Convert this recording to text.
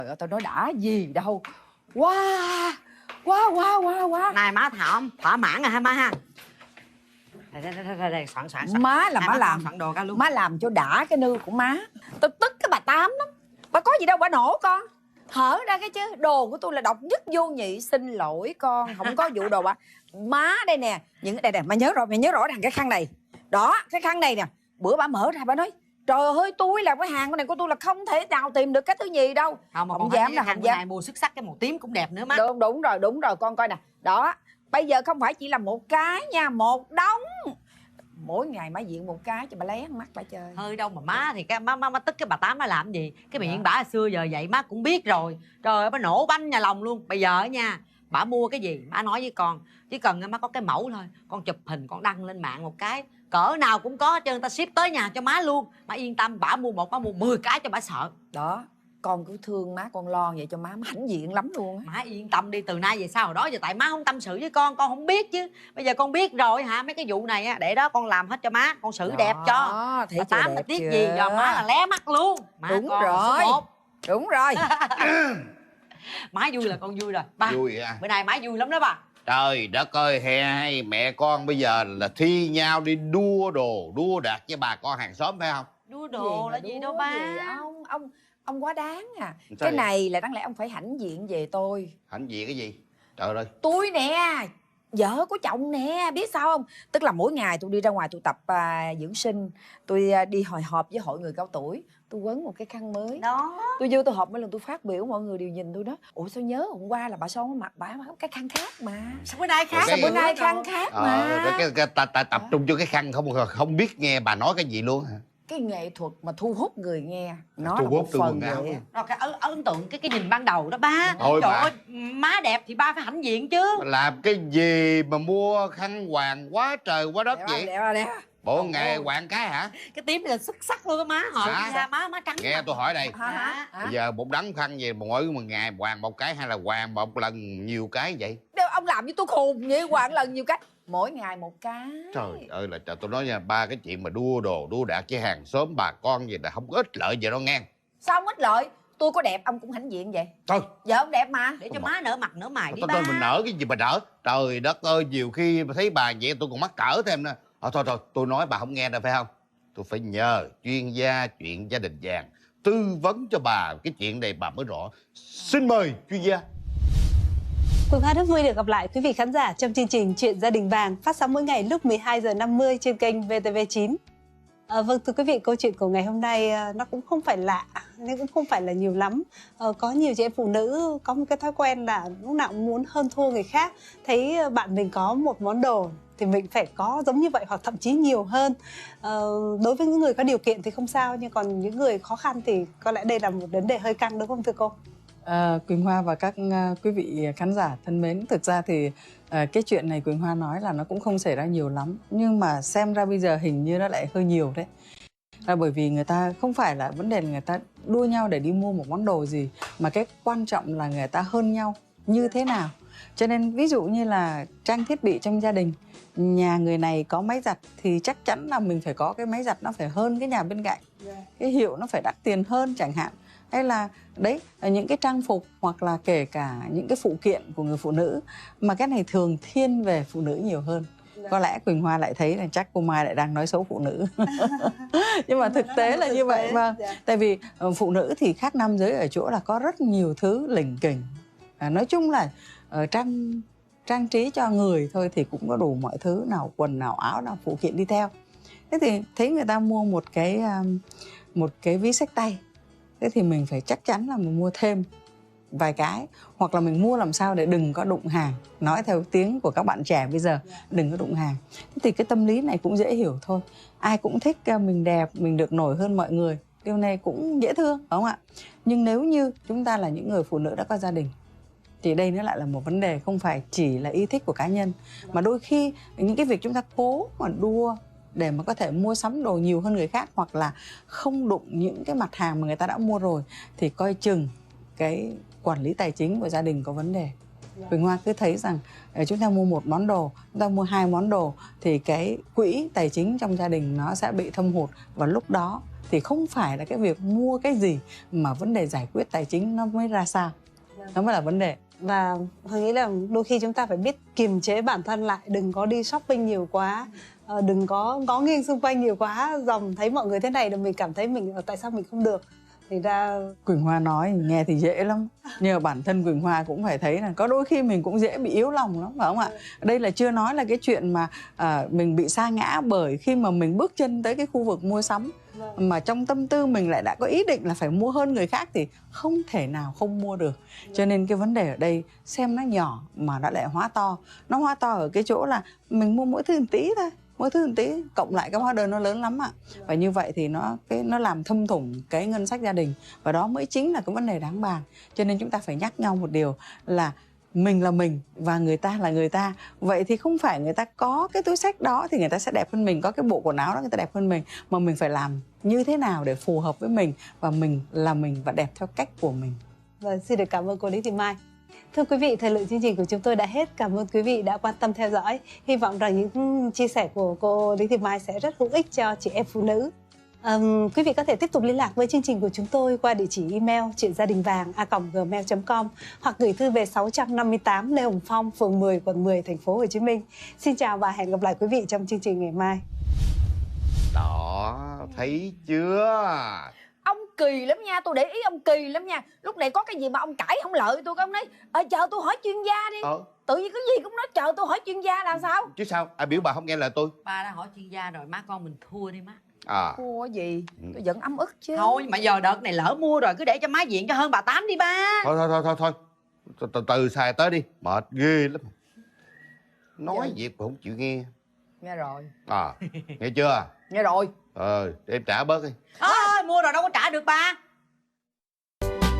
Trời ơi, tao nói đã gì đâu. Wow, wow, wow, wow, wow. Này má thỏa mãn rồi ha má ha. Đây, soạn. Má là má làm, soạn đồ ra luôn. má làm cho đã cái nư của má. Tao tức cái bà Tám lắm. Bà có gì đâu bà nổ con. Hở ra cái chứ, đồ của tôi là độc nhất vô nhị. Xin lỗi con, không có vụ đồ bà. Má đây nè, những đây nè, mày nhớ rõ ràng cái khăn này. Đó, cái khăn này nè. Bữa bà mở ra bà nói, trời ơi, tôi làm cái hàng này của tôi là không thể nào tìm được cái thứ gì đâu. Không dám đâu, không dám. Mua xuất sắc cái màu tím cũng đẹp nữa má. Đúng rồi, con coi nè. Đó, bây giờ không phải chỉ là một cái nha, một đống. Mỗi ngày má diện một cái cho bà lén mắt bà chơi. Hơi đâu mà má thì cái má tức cái bà Tám má làm gì. Cái miệng bả xưa giờ vậy má cũng biết rồi. Trời ơi, bà nổ banh nhà lòng luôn. Bây giờ nha, bả mua cái gì má nói với con, chỉ cần má có cái mẫu thôi, con chụp hình con đăng lên mạng một cái, cỡ nào cũng có hết trơn, ta ship tới nhà cho má luôn. Má yên tâm, bả mua một má mua 10 cái cho bả sợ. Đó, con cứ thương má, con lo vậy cho má hãnh diện lắm luôn á. Má yên tâm đi, từ nay về sau hồi đó giờ tại má không tâm sự với con không biết chứ. Bây giờ con biết rồi hả, mấy cái vụ này á, để đó con làm hết cho má, con xử đẹp cho. Thấy bà Tám bà tiếc gì giờ má là lé mắt luôn. Má đúng con rồi, đúng rồi. Má vui là con vui rồi ba. Vui à? Bữa nay má vui lắm đó ba. Trời đất ơi, hai mẹ con bây giờ là thi nhau đi đua đồ, đua đạt với bà con hàng xóm phải không? Đua đồ là gì đâu ba. Ông quá đáng à. Sao cái vậy? này là đáng lẽ ông phải hãnh diện về tôi. Hãnh diện cái gì? Trời ơi. Tôi nè, vợ của chồng nè, biết sao không? Tức là mỗi ngày tôi đi ra ngoài tôi tập dưỡng sinh. Tôi đi hồi họp với hội người cao tuổi. Tôi quấn một cái khăn mới. Đó. Tôi vô tôi họp mỗi lần tôi phát biểu, mọi người đều nhìn tôi đó. Ủa sao nhớ hôm qua là bà Son mặc bà cái khăn khác mà. Sao bữa nay khác? Sao bữa nay khăn khác mà. Cái tập trung cho cái khăn, không biết nghe bà nói cái gì luôn hả? Cái nghệ thuật mà thu hút người nghe, nó Thu là hút một từ phần quần áo. vậy. Rồi cái ấn tượng cái nhìn ban đầu đó ba. Thôi trời bà. ơi, má đẹp thì ba phải hãnh diện chứ. Làm cái gì mà mua khăn hoàng quá trời quá đất vậy? Đẹp. Bộ nghề hoàng cái hả? Cái tím này là xuất sắc luôn á má. Hỏi ra má trắng. Nghe tôi hỏi đây. Hả? Bây giờ một đống khăn gì mà mỗi một ngày hoàng một cái hay là hoàng một lần nhiều cái vậy? Ông làm với tôi khùng vậy, hoàng lần nhiều cái. Mỗi ngày một cái. Trời ơi là trời, tôi nói nha, ba cái chuyện mà đua đồ đua đạt với hàng xóm bà con gì là không có ích lợi gì đâu nghe. Sao ông ích lợi? Tôi có đẹp ông cũng hãnh diện vậy. Thôi. Giờ ông đẹp mà. Để cho má nở mặt nở mày đi ba. Tôi mình nở cái gì mà nở? Trời đất ơi, nhiều khi thấy bà vậy tôi còn mắc cỡ thêm nè. Thôi tôi nói bà không nghe đâu phải không? Tôi phải nhờ chuyên gia chuyện gia đình vàng tư vấn cho bà cái chuyện này bà mới rõ. Xin mời chuyên gia. Quỳnh Hoa rất vui được gặp lại quý vị khán giả trong chương trình Chuyện Gia Đình Vàng phát sóng mỗi ngày lúc 12:50 trên kênh VTV9. Vâng thưa quý vị, câu chuyện của ngày hôm nay nó cũng không phải lạ, nhưng cũng không phải là nhiều lắm. Có nhiều chị em phụ nữ có một cái thói quen là lúc nào cũng muốn hơn thua người khác. Thấy bạn mình có một món đồ thì mình phải có giống như vậy hoặc thậm chí nhiều hơn. Đối với những người có điều kiện thì không sao, nhưng còn những người khó khăn thì có lẽ đây là một vấn đề hơi căng đúng không thưa cô? Quỳnh Hoa và các quý vị khán giả thân mến, thực ra thì cái chuyện này Quỳnh Hoa nói là nó cũng không xảy ra nhiều lắm, nhưng mà xem ra bây giờ hình như nó lại hơi nhiều đấy. Bởi vì người ta không phải là vấn đề là người ta đua nhau để đi mua một món đồ gì, mà cái quan trọng là người ta hơn nhau như thế nào. Cho nên ví dụ như là trang thiết bị trong gia đình, nhà người này có máy giặt thì chắc chắn là mình phải có cái máy giặt nó phải hơn cái nhà bên cạnh, cái hiệu nó phải đắt tiền hơn chẳng hạn. Hay là đấy, những cái trang phục hoặc là kể cả những cái phụ kiện của người phụ nữ, mà cái này thường thiên về phụ nữ nhiều hơn. Có lẽ Quỳnh Hoa lại thấy là chắc cô Mai lại đang nói xấu phụ nữ. Nhưng mà thực tế là như vậy. Vâng. Tại vì phụ nữ thì khác nam giới ở chỗ là có rất nhiều thứ lỉnh kỉnh. Nói chung là trang trí cho người thôi thì cũng có đủ mọi thứ, nào quần, nào áo, nào phụ kiện đi theo. Thế thì thấy người ta mua một cái ví xách tay, thế thì mình phải chắc chắn là mình mua thêm vài cái, hoặc là mình mua làm sao để đừng có đụng hàng. Nói theo tiếng của các bạn trẻ bây giờ, đừng có đụng hàng. Thế thì cái tâm lý này cũng dễ hiểu thôi. Ai cũng thích mình đẹp, mình được nổi hơn mọi người. Điều này cũng dễ thương, đúng không ạ? Nhưng nếu như chúng ta là những người phụ nữ đã có gia đình, thì đây nó lại là một vấn đề không phải chỉ là ý thích của cá nhân, mà đôi khi những cái việc chúng ta cố mà đua để mà có thể mua sắm đồ nhiều hơn người khác, hoặc là không đụng những cái mặt hàng mà người ta đã mua rồi, thì coi chừng cái quản lý tài chính của gia đình có vấn đề. Quỳnh Hoa cứ thấy rằng chúng ta mua một món đồ, chúng ta mua 2 món đồ thì cái quỹ tài chính trong gia đình nó sẽ bị thâm hụt, và lúc đó thì không phải là cái việc mua cái gì mà vấn đề giải quyết tài chính nó mới ra sao, nó mới là vấn đề. Và Hương nghĩ là đôi khi chúng ta phải biết kiềm chế bản thân lại, đừng có đi shopping nhiều quá, đừng có ngó nghiêng xung quanh nhiều quá, dòng thấy mọi người thế này là mình cảm thấy mình tại sao mình không được. Thì ra Quỳnh Hoa nói nghe thì dễ lắm, nhưng mà bản thân Quỳnh Hoa cũng phải thấy là có đôi khi mình cũng dễ bị yếu lòng lắm, phải không ạ? Đây là chưa nói là cái chuyện mà mình bị sa ngã bởi khi mà mình bước chân tới cái khu vực mua sắm, mà trong tâm tư mình lại đã có ý định là phải mua hơn người khác thì không thể nào không mua được. Cho nên cái vấn đề ở đây xem nó nhỏ mà nó lại hóa to. Nó hóa to ở cái chỗ là mình mua mỗi thứ một tí thôi, mỗi thứ một tí, cộng lại cái hóa đơn nó lớn lắm ạ. Và như vậy thì nó làm thâm thủng cái ngân sách gia đình, và đó mới chính là cái vấn đề đáng bàn. Cho nên chúng ta phải nhắc nhau một điều là mình là mình và người ta là người ta. Vậy thì không phải người ta có cái túi xách đó thì người ta sẽ đẹp hơn mình, có cái bộ quần áo đó người ta đẹp hơn mình, mà mình phải làm như thế nào để phù hợp với mình, và mình là mình và đẹp theo cách của mình. Và xin được cảm ơn cô Lý Thị Mai. Thưa quý vị, thời lượng chương trình của chúng tôi đã hết. Cảm ơn quý vị đã quan tâm theo dõi. Hy vọng rằng những chia sẻ của cô Lý Thị Mai sẽ rất hữu ích cho chị em phụ nữ. Quý vị có thể tiếp tục liên lạc với chương trình của chúng tôi qua địa chỉ email chuyengiadinhvàng@gmail.com hoặc gửi thư về 658 Lê Hồng Phong, phường 10, quận 10, thành phố Hồ Chí Minh. Xin chào và hẹn gặp lại quý vị trong chương trình ngày mai. Đó, thấy chưa? Ông kỳ lắm nha, tôi để ý ông kỳ lắm nha. Lúc này có cái gì mà ông cãi không lợi tôi, ông nói chờ tôi hỏi chuyên gia đi. Tự nhiên cái gì cũng nói chờ tôi hỏi chuyên gia là sao? Chứ sao, ai biểu bà không nghe lời tôi? Ba đã hỏi chuyên gia rồi, má con mình thua đi má. Thua cái gì? Tôi vẫn ấm ức chứ. Thôi mà giờ đợt này lỡ mua rồi cứ để cho má diện cho hơn bà Tám đi ba. Thôi từ từ xài tới đi, mệt ghê lắm. Nói việc mà không chịu nghe. Nghe rồi. Nghe chưa? Nghe rồi. Để em trả bớt đi. Mua rồi đâu có trả được ba.